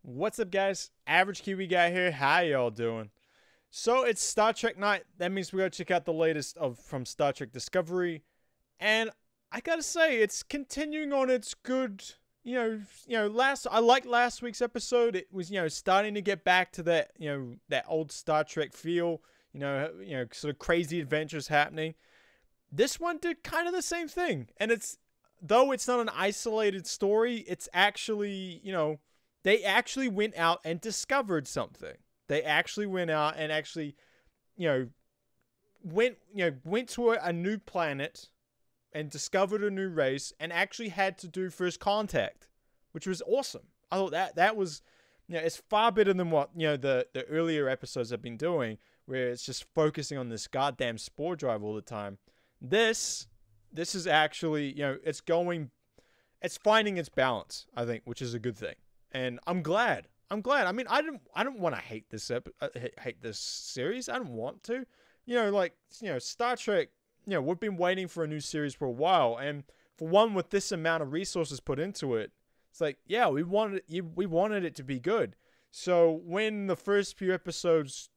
What's up, guys? Average Kiwi Guy here. How y'all doing? So it's Star Trek night. That means we gotta check out the latest from Star Trek Discovery, and I gotta say it's continuing on its good. I liked last week's episode. It was starting to get back to that that old Star Trek feel. Sort of crazy adventures happening. This one did kind of the same thing, and though it's not an isolated story, it's actually they actually went out and discovered something. They actually went out and actually, went to a new planet and discovered a new race and actually had to do first contact, which was awesome. I thought that was, it's far better than what, the earlier episodes have been doing, where it's just focusing on this goddamn spore drive all the time. This is actually, it's finding its balance, I think, which is a good thing. And I'm glad. I mean, I don't want to hate this hate this series. I don't want to. Star Trek, we've been waiting for a new series for a while, and for one with this amount of resources put into it, it's like, yeah, we wanted it to be good. So when the first few episodes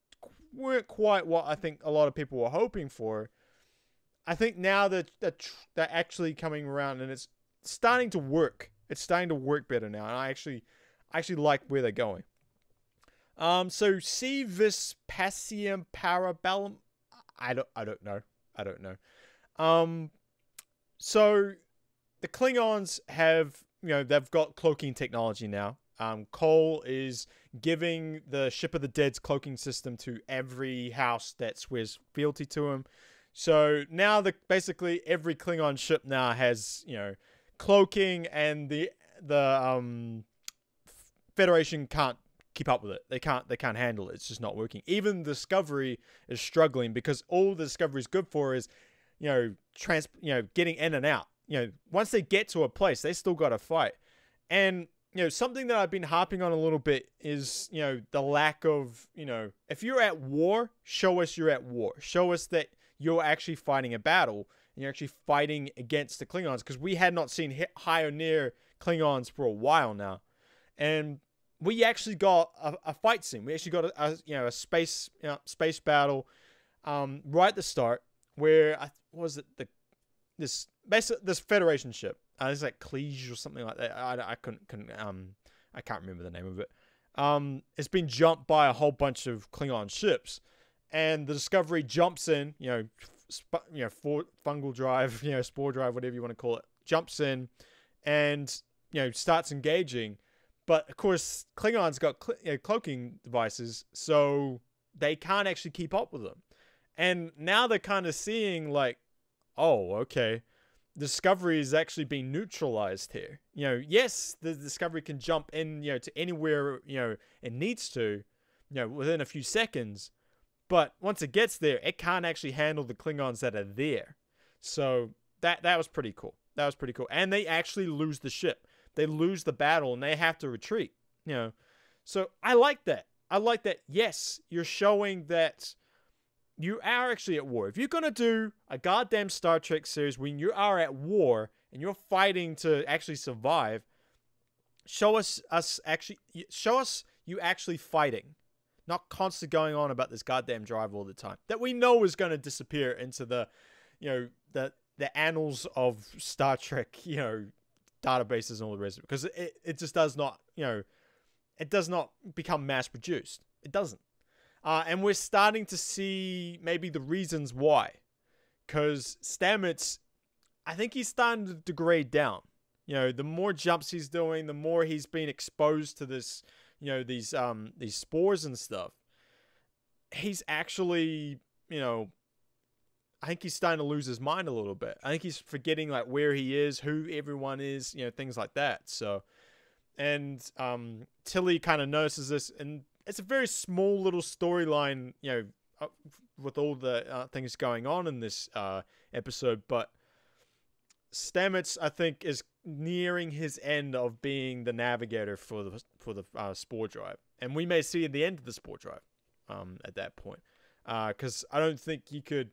weren't quite what I think a lot of people were hoping for, I think now that they're actually coming around and it's starting to work. It's starting to work better now, and I actually like where they're going. So Vis Pacem Bellum. I don't know. So the Klingons have, they've got cloaking technology now. Cole is giving the Ship of the Dead's cloaking system to every house that swears fealty to him. So now basically every Klingon ship now has, cloaking, and the Federation can't keep up with it. They can't handle it. It's just not working. Even Discovery is struggling because all the Discovery is good for is, getting in and out. Once they get to a place, they still got to fight. And something that I've been harping on a little bit is, the lack of, if you're at war, show us you're at war. Show us that you're actually fighting a battle and you're actually fighting against the Klingons, because we had not seen high or near Klingons for a while now. And we actually got a fight scene. We actually got a space battle right at the start, where this Federation ship. It's like Clige or something like that. I can't remember the name of it. It's been jumped by a whole bunch of Klingon ships, and the Discovery jumps in. Fungal drive, spore drive, whatever you want to call it, jumps in, and starts engaging. But of course, Klingons got cloaking devices, so they can't actually keep up with them. And now they're kind of seeing like, oh, okay, Discovery is actually being neutralized here. Yes, the Discovery can jump in, to anywhere, it needs to, within a few seconds. But once it gets there, it can't actually handle the Klingons that are there. So that was pretty cool. That was pretty cool. And they actually lose the ship. They lose the battle and they have to retreat. So I like that. I like that. Yes, you're showing that you are actually at war. If you're going to do a goddamn Star Trek series when you are at war and you're fighting to actually survive, show us you actually fighting. Not constantly going on about this goddamn drive all the time that we know is going to disappear into the annals of Star Trek, databases and all the rest of it, because it just does not, it does not become mass produced. It doesn't. And we're starting to see maybe the reasons why, because Stamets, I think he's starting to degrade down. The more jumps he's doing, the more he's been exposed to this, these spores and stuff. He's actually, I think he's starting to lose his mind a little bit. I think he's forgetting like where he is, who everyone is, things like that. So, and Tilly kind of notices this, and it's a very small little storyline, with all the things going on in this episode. But Stamets, I think, is nearing his end of being the navigator for the spore drive, and we may see the end of the spore drive at that point, because I don't think you could,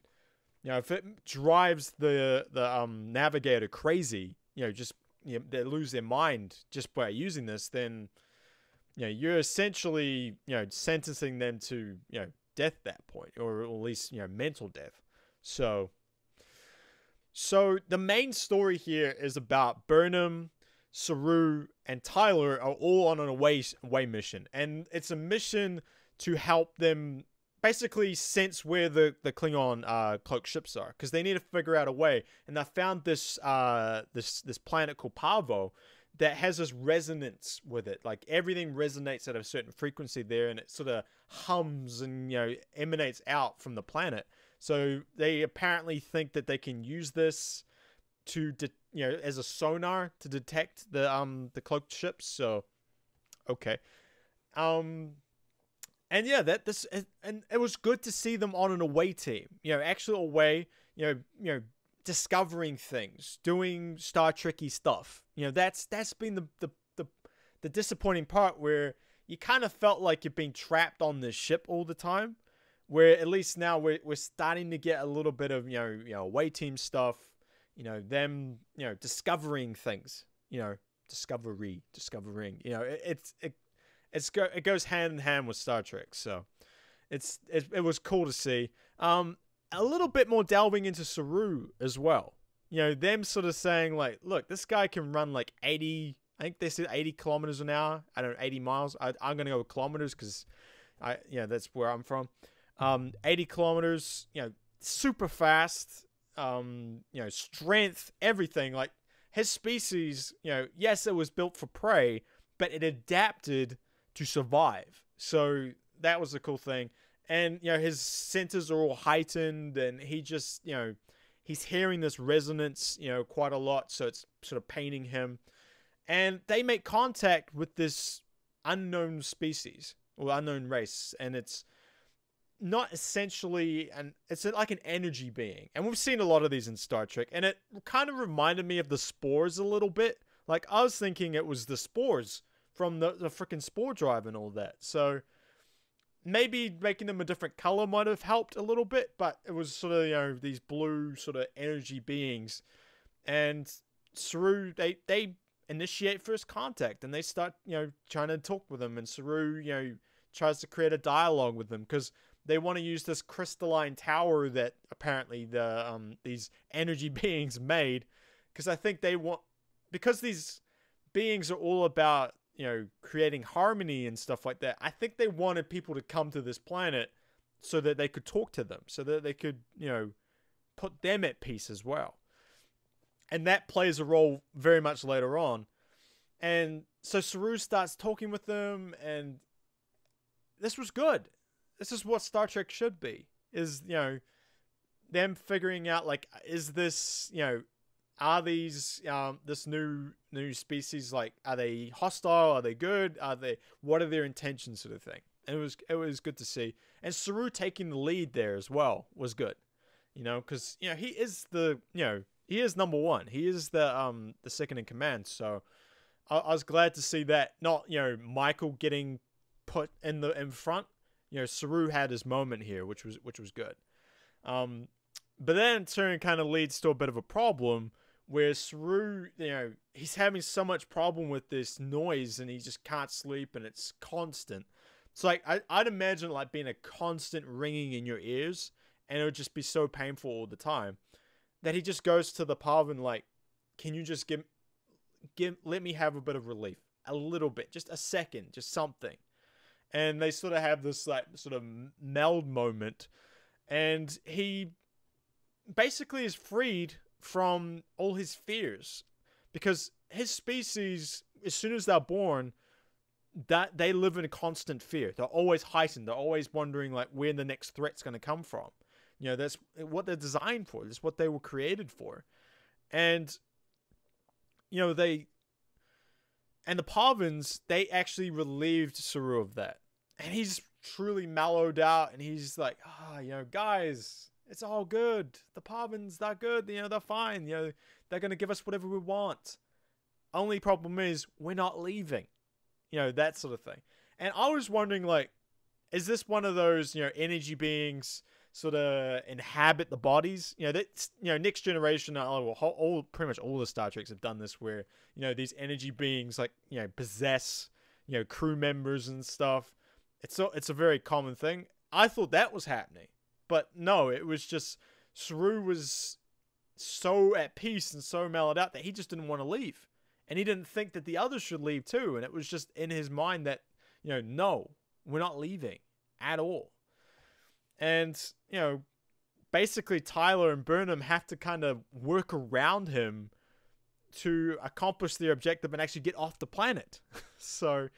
if it drives the navigator crazy, they lose their mind just by using this, then you're essentially, sentencing them to, death at that point, or at least, mental death. So the main story here is about Burnham, Saru, and Tyler are all on an away mission. And it's a mission to help them basically sense where the Klingon cloaked ships are, because they need to figure out a way. And I found this this planet called Parvo that has this resonance with it. Like, everything resonates at a certain frequency there, and it sort of hums and, emanates out from the planet. So they apparently think that they can use this to, as a sonar to detect the cloaked ships. So, okay. And yeah, and it was good to see them on an away team. Actually away, discovering things, doing Star Trek-y stuff. That's been the disappointing part, where you kind of felt like you're being trapped on this ship all the time. Where at least now we're starting to get a little bit of away team stuff. Them discovering things. Discovering. It goes hand in hand with Star Trek. So it was cool to see. A little bit more delving into Saru as well. Them sort of saying, like, look, this guy can run like 80, I think they said 80 kilometers an hour. I don't know, 80 miles. I'm going to go with kilometers because that's where I'm from. 80 kilometers, super fast, strength, everything. Like, his species, yes, it was built for prey, but it adapted to survive. So that was a cool thing. And, his senses are all heightened, and he just, he's hearing this resonance, quite a lot. So it's sort of painting him. And they make contact with this unknown species or unknown race. And it's not essentially, it's like an energy being. And we've seen a lot of these in Star Trek. And it kind of reminded me of the spores a little bit. Like, I was thinking it was the spores from the freaking spore drive and all that. So maybe making them a different color might have helped a little bit, but it was sort of, these blue sort of energy beings. And Saru, they initiate first contact, and they start, trying to talk with them. And Saru, tries to create a dialogue with them, because they want to use this crystalline tower that apparently these energy beings made. Because I think because these beings are all about, creating harmony and stuff like that. I think they wanted people to come to this planet so that they could talk to them, so that they could, put them at peace as well. And that plays a role very much later on. And so Saru starts talking with them, and this was good. This is what Star Trek should be, is, them figuring out, like, is this, are these, this new species, like, are they hostile? Are they good? What are their intentions, sort of thing? And it was good to see. And Saru taking the lead there as well was good, because, he is he is number one. He is the second in command. So I was glad to see that, not, Michael getting put in front. Saru had his moment here, which was good. But then it turn kind of leads to a bit of a problem, where Saru, he's having so much problem with this noise, and he just can't sleep, and it's constant. It's like, I'd imagine like being a constant ringing in your ears, and it would just be so painful all the time, that he just goes to the Parvin, like, can you just let me have a bit of relief, a little bit, just a second, just something. And they sort of have this, like, sort of meld moment, and he basically is freed from all his fears, because his species, as soon as they're born, that they live in a constant fear. They're always heightened. They're always wondering, like, where the next threat's going to come from. That's what they're designed for. That's what they were created for. And the Parvins, they actually relieved Saru of that, and he's truly mellowed out, and he's like, guys, it's all good. The Parvins, they're good. They're fine. They're going to give us whatever we want. Only problem is, we're not leaving. That sort of thing. And I was wondering, like, is this one of those, energy beings sort of inhabit the bodies? That's, Next Generation, pretty much all the Star Treks have done this, where, these energy beings, like, possess, crew members and stuff. It's a very common thing. I thought that was happening, but no, it was just Saru was so at peace and so mellowed out that he just didn't want to leave, and he didn't think that the others should leave too. And it was just in his mind that no, we're not leaving at all. And basically Tyler and Burnham have to kind of work around him to accomplish their objective and actually get off the planet. So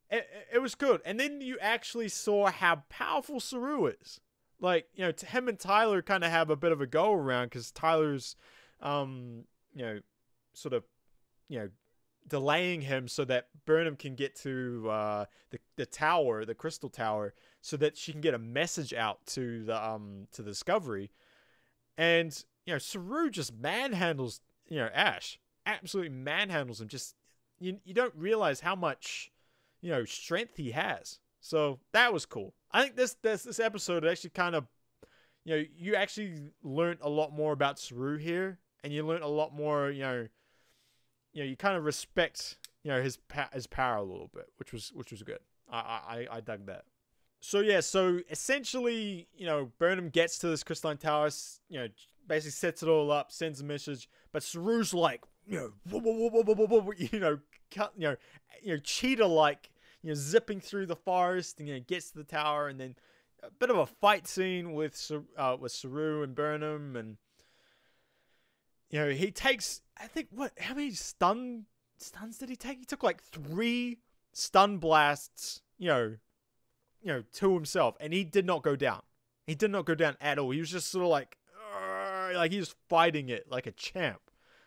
it was good. And then you actually saw how powerful Saru is. Like, him and Tyler kind of have a bit of a go around because Tyler's, sort of, delaying him so that Burnham can get to the tower, the crystal tower, so that she can get a message out to the Discovery. And Saru just manhandles Ash, absolutely manhandles him. Just you don't realize how much strength he has. So that was cool. I think this episode actually kind of you actually learned a lot more about Saru here, and you learned a lot more you kind of respect his power a little bit, which was good. I dug that. So yeah, so essentially Burnham gets to this crystalline tower, basically sets it all up, sends a message, but Saru's like cheetah like zipping through the forest and gets to the tower, and then a bit of a fight scene with Saru and Burnham, and he takes, I think, how many stuns did he take? He took like 3 stun blasts, to himself, and he did not go down. He did not go down at all. He was just sort of like he was fighting it like a champ.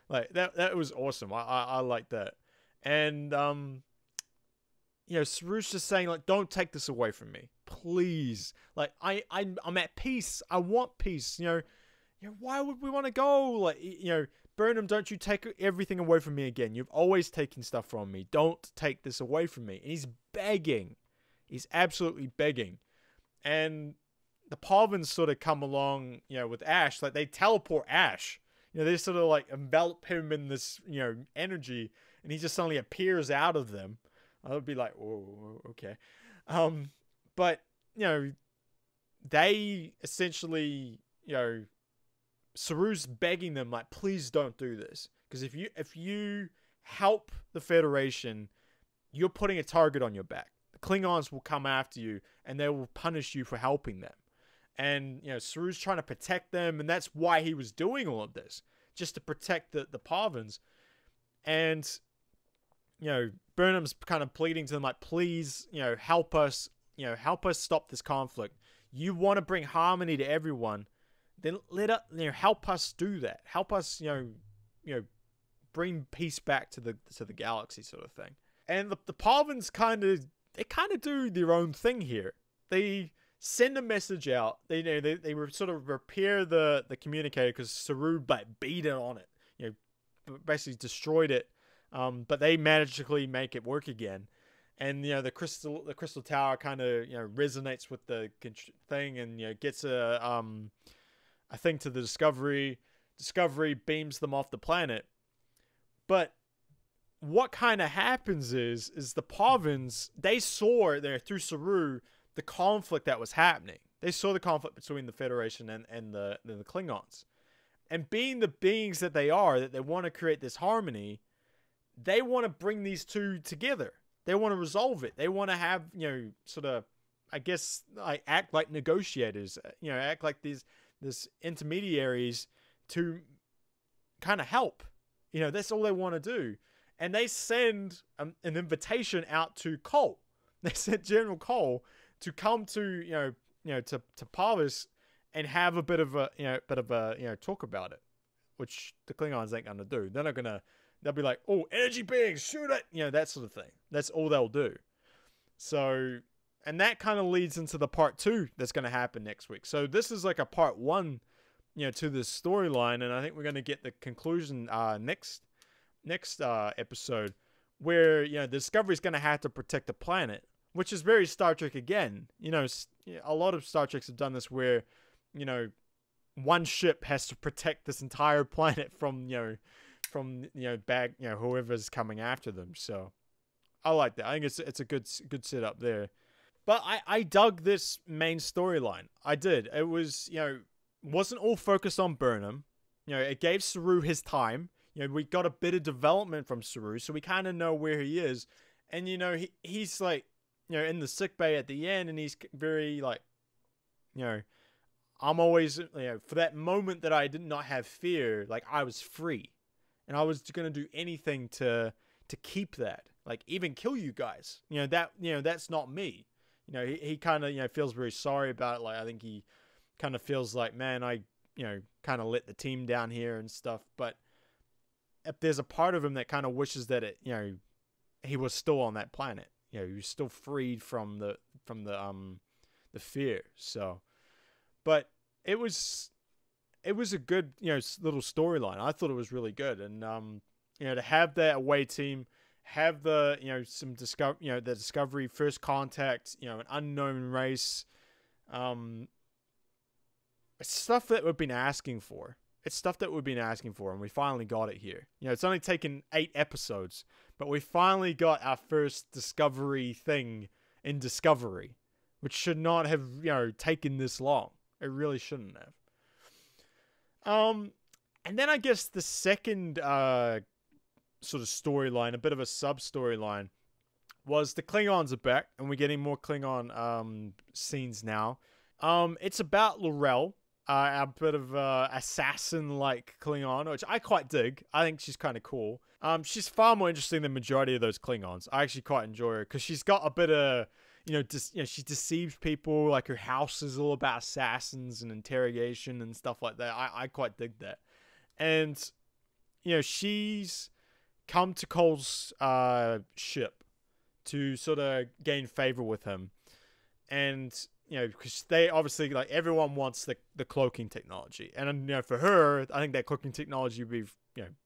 Like that was awesome. I like that. And Saru's just saying, like, don't take this away from me, please. Like, I'm at peace. I want peace. Why would we want to go? Like, Burnham, don't you take everything away from me again. You've always taken stuff from me. Don't take this away from me. And he's begging. He's absolutely begging. And the Parvans sort of come along, with Ash. Like, they teleport Ash. They sort of like envelop him in this, energy, and he just suddenly appears out of them. I would be like, oh, okay. But, they essentially, Saru's begging them, like, please don't do this. Because if you help the Federation, you're putting a target on your back. The Klingons will come after you, and they will punish you for helping them. And, Saru's trying to protect them, and that's why he was doing all of this. Just to protect the Parvans. And, Burnham's kind of pleading to them, like, please, help us stop this conflict. You want to bring harmony to everyone, then help us do that. Help us, bring peace back to the galaxy, sort of thing. And the Parvans kind of do their own thing here. They send a message out. They sort of repair the communicator because Saru beat it on it. Basically destroyed it. But they magically make it work again. And the crystal tower kind of resonates with the thing, and gets a thing to the Discovery. Discovery beams them off the planet. But what kind of happens is the Parvans, they saw there through Saru the conflict that was happening. They saw the conflict between the Federation and the Klingons. And being the beings that they are, that they want to create this harmony, they want to bring these two together. They want to resolve it. They want to have, sort of, I guess, like, act like negotiators, act like these intermediaries to kind of help. That's all they want to do. And they send an invitation out to Cole. They sent General Cole to come to, to Parvis and have a bit of a talk about it, which the Klingons ain't gonna do. They're not gonna. They'll be like, oh, energy beings, shoot it, that sort of thing. That's all they'll do. So, and that kind of leads into the part 2 that's going to happen next week. So this is like a part 1, to this storyline, and I think we're going to get the conclusion next episode, where the Discovery's going to have to protect the planet, which is very Star Trek again. A lot of Star Treks have done this, where one ship has to protect this entire planet from whoever's coming after them. So I like that. I think it's a good setup there. But I dug this main storyline. I did. It was, wasn't all focused on Burnham. It gave Saru his time. We got a bit of development from Saru, so we kind of know where he is. And, he's like, in the sickbay at the end, and he's very like, I'm always, for that moment that I did not have fear, like I was free. And I was going to do anything to keep that. Like even kill you guys. That's not me. He kind of, feels very sorry about it. Like I think he kind of feels like, man, I, kind of let the team down here and stuff. But if there's a part of him that kind of wishes that it, he was still on that planet. He was still freed from the fear. So, but it was a good, little storyline. I thought it was really good. And, to have that away team, have the, some the discovery, first contact, an unknown race, it's stuff that we've been asking for. It's stuff that we've been asking for, and we finally got it here. It's only taken 8 episodes, but we finally got our first Discovery thing in Discovery, which should not have, taken this long. It really shouldn't have. And then I guess the second sort of storyline, a bit of a sub-storyline, was the Klingons are back, and we're getting more Klingon scenes now. It's about L'Rell, a bit of assassin-like Klingon, which I quite dig. I think she's kind of cool. She's far more interesting than the majority of those Klingons. I actually quite enjoy her, because she's got a bit of, she deceives people. Like her house is all about assassins and interrogation and stuff like that. I quite dig that. And, she's come to Cole's ship to sort of gain favor with him. And, because they obviously, like, everyone wants the cloaking technology. And, for her, I think that cloaking technology would be,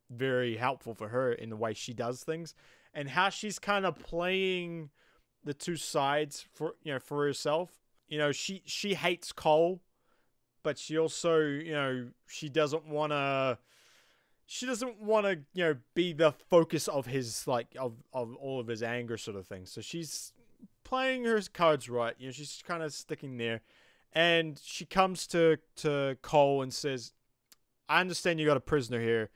very helpful for her in the way she does things. And how she's kind of playing the two sides for herself. She hates Cole, but she also, she doesn't want to be the focus of his, like, of all of his anger sort of thing. So she's playing her cards right. She's kind of sticking there. And she comes to Cole and says, I understand you got a prisoner here.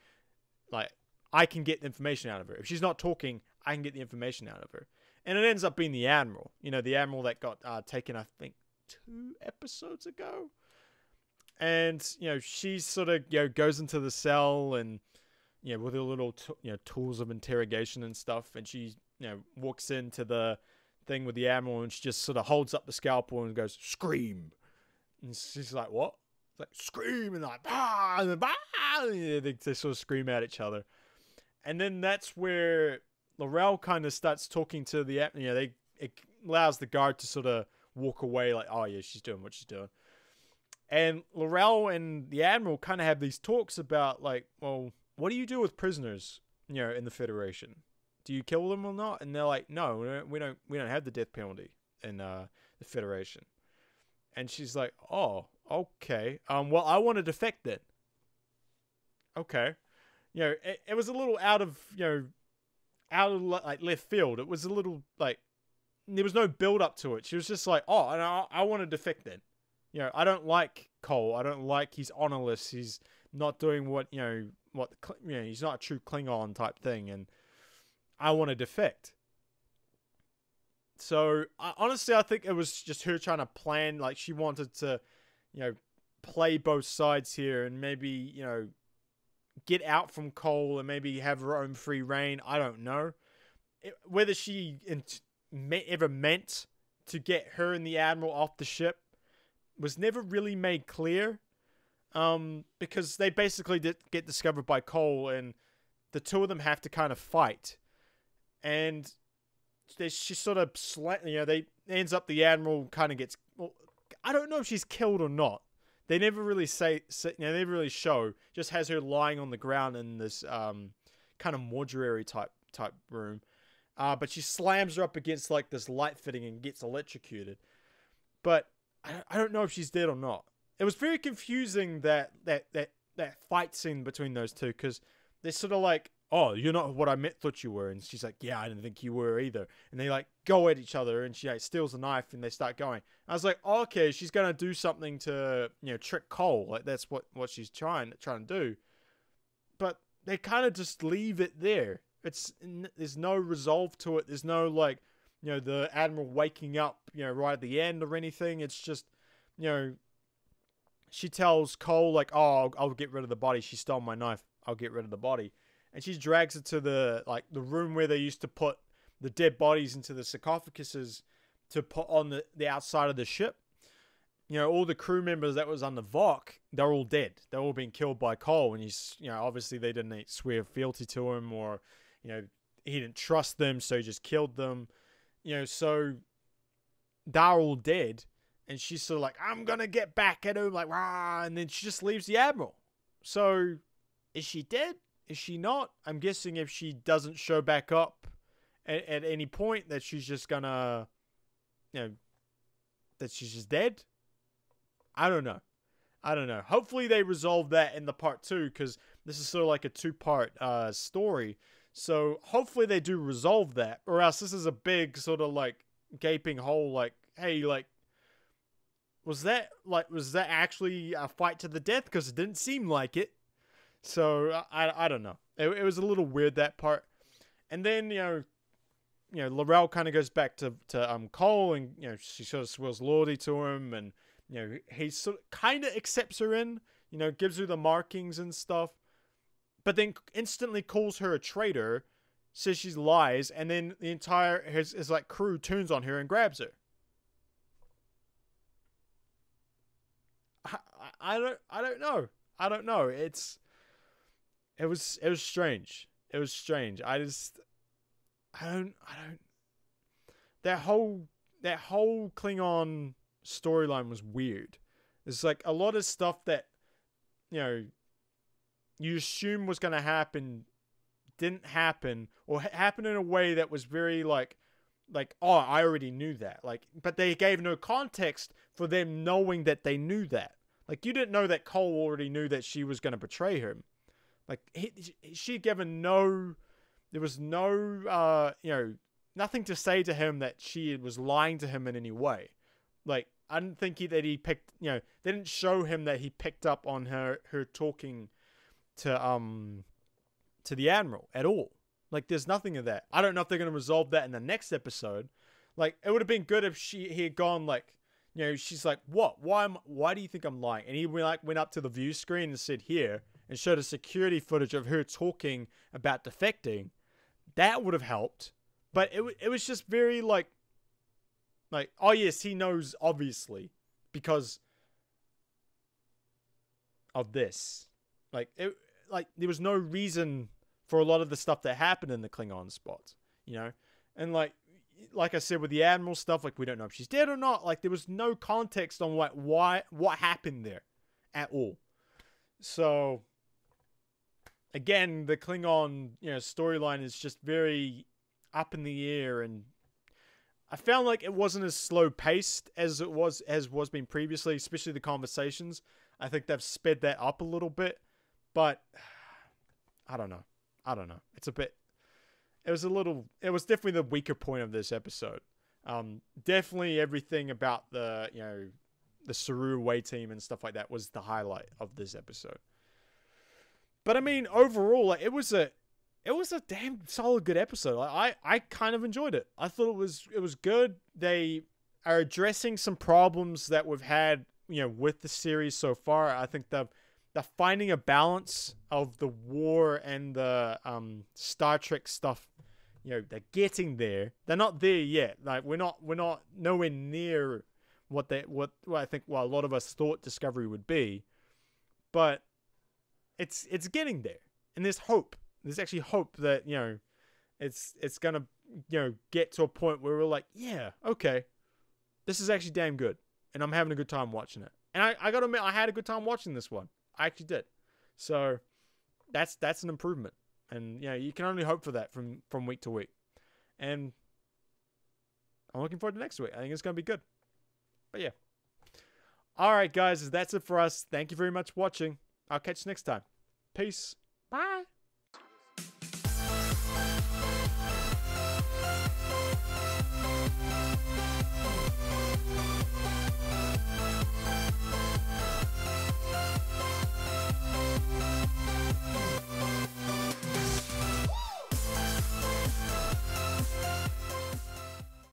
Like, I can get the information out of her. If she's not talking, I can get the information out of her. And it ends up being the Admiral. The Admiral that got taken, I think, 2 episodes ago. And, she sort of, goes into the cell and, with her little, tools of interrogation and stuff. And she, walks into the thing with the Admiral and she just sort of holds up the scalpel and goes, scream. And she's like, what? It's like, scream. And like, bah! And then, bah! And they sort of scream at each other. And then that's where L'Rell kind of starts talking to the, it allows the guard to sort of walk away like, oh yeah, she's doing what she's doing. And L'Rell and the Admiral kind of have these talks about, like, well, what do you do with prisoners, in the Federation? Do you kill them or not? And they're like, no, we don't have the death penalty in the Federation. And she's like, oh, okay. Well, I want to defect then. Okay. It was a little out of like left field. It was a little like, there was no build up to it. She was just like, oh, and I want to defect then. I don't like Cole. I don't like, he's honorless. He's not doing what, he's not a true Klingon type thing. And I want to defect. So, honestly, I think it was just her trying to plan, like, she wanted to, play both sides here and maybe, get out from Cole and maybe have her own free reign. I don't know. Whether she ever meant to get her and the Admiral off the ship was never really made clear, because they basically get discovered by Cole, and the two of them have to kind of fight, and she sort of they ends up, the Admiral kind of gets, well, I don't know if she's killed or not. They never really say they never really show. Just has her lying on the ground in this kind of mortuary type room, but she slams her up against like this light fitting and gets electrocuted. But I don't know if she's dead or not. It was very confusing, that fight scene between those two, because they're sort of like, oh, you're not what I thought you were. And she's like, yeah, I didn't think you were either. And they like go at each other, and she like steals a knife, and they start going. I was like, oh, okay, she's gonna do something to, you know, trick Cole. Like that's what she's trying to do. But they kind of just leave it there. There's no resolve to it. There's no like, you know, the Admiral waking up, you know, right at the end or anything. It's just, you know, she tells Cole like, oh, I'll get rid of the body. She stole my knife. I'll get rid of the body. And she drags it to the room where they used to put the dead bodies into the sarcophaguses to put on the outside of the ship. You know, all the crew members that was on the Vok, they're all dead. They're all being killed by Cole. And he's, you know, obviously they didn't swear fealty to him, or, you know, he didn't trust them, so he just killed them. You know, so they're all dead. And she's sort of like, I'm going to get back at him, like, rah, and then she just leaves the Admiral. So, is she dead? Is she not? I'm guessing if she doesn't show back up at any point, that she's just gonna, you know, that she's just dead. I don't know. Hopefully they resolve that in the part 2, because this is sort of like a 2-part story. So hopefully they do resolve that, or else this is a big sort of like gaping hole. Like, hey, like, was that actually a fight to the death? Because it didn't seem like it. So I don't know. It was a little weird, that part. And then you know Laurel kind of goes back to Cole, and you know she sort of swears loyalty to him, and you know he sort of kind of accepts her in, you know, gives her the markings and stuff, but then instantly calls her a traitor, says she's lies, and then the entire his like crew turns on her and grabs her. I don't know. It was strange. It was strange. I don't. That whole Klingon storyline was weird. It's like a lot of stuff that, you know, you assume was going to happen didn't happen, or happened in a way that was very like, oh, I already knew that. Like, but they gave no context for them knowing that they knew that. Like, you didn't know that Cole already knew that she was going to betray him. Like, she given no, there was no, you know, nothing to say to him that she was lying to him in any way. Like, I didn't think that he picked, you know, they didn't show him that he picked up on her talking to the Admiral at all. Like, there's nothing of that. I don't know if they're going to resolve that in the next episode. Like, it would have been good if he had gone like, you know, she's like, what? Why do you think I'm lying? And he went up to the view screen and said, here, and showed a security footage of her talking about defecting. That would have helped. But it was just very like, oh yes, he knows obviously because of this. Like there was no reason for a lot of the stuff that happened in the Klingon spots, you know? And like I said with the Admiral stuff, like we don't know if she's dead or not. Like there was no context on like what happened there at all. So again, the Klingon, you know, storyline is just very up in the air, and I found like it wasn't as slow paced as was been previously, especially the conversations. I think they've sped that up a little bit, but I don't know. It was definitely the weaker point of this episode. Definitely everything about the, you know, the Saru away team and stuff like that was the highlight of this episode. But I mean, overall, like it was a damn solid good episode. Like, I kind of enjoyed it. I thought it was good. They are addressing some problems that we've had, you know, with the series so far. I think they're finding a balance of the war and the Star Trek stuff. You know, they're getting there. They're not there yet. Like we're not nowhere near what I think a lot of us thought Discovery would be. But it's getting there. And there's hope. There's actually hope that, you know, it's gonna, you know, get to a point where we're like, yeah, okay, this is actually damn good, and I'm having a good time watching it. And I gotta admit, I had a good time watching this one. I actually did. So that's an improvement, and you know, you can only hope for that from week to week. And I'm looking forward to next week. I think it's gonna be good. But yeah. All right, guys, that's it for us. Thank you very much for watching. I'll catch you next time. Peace. Bye.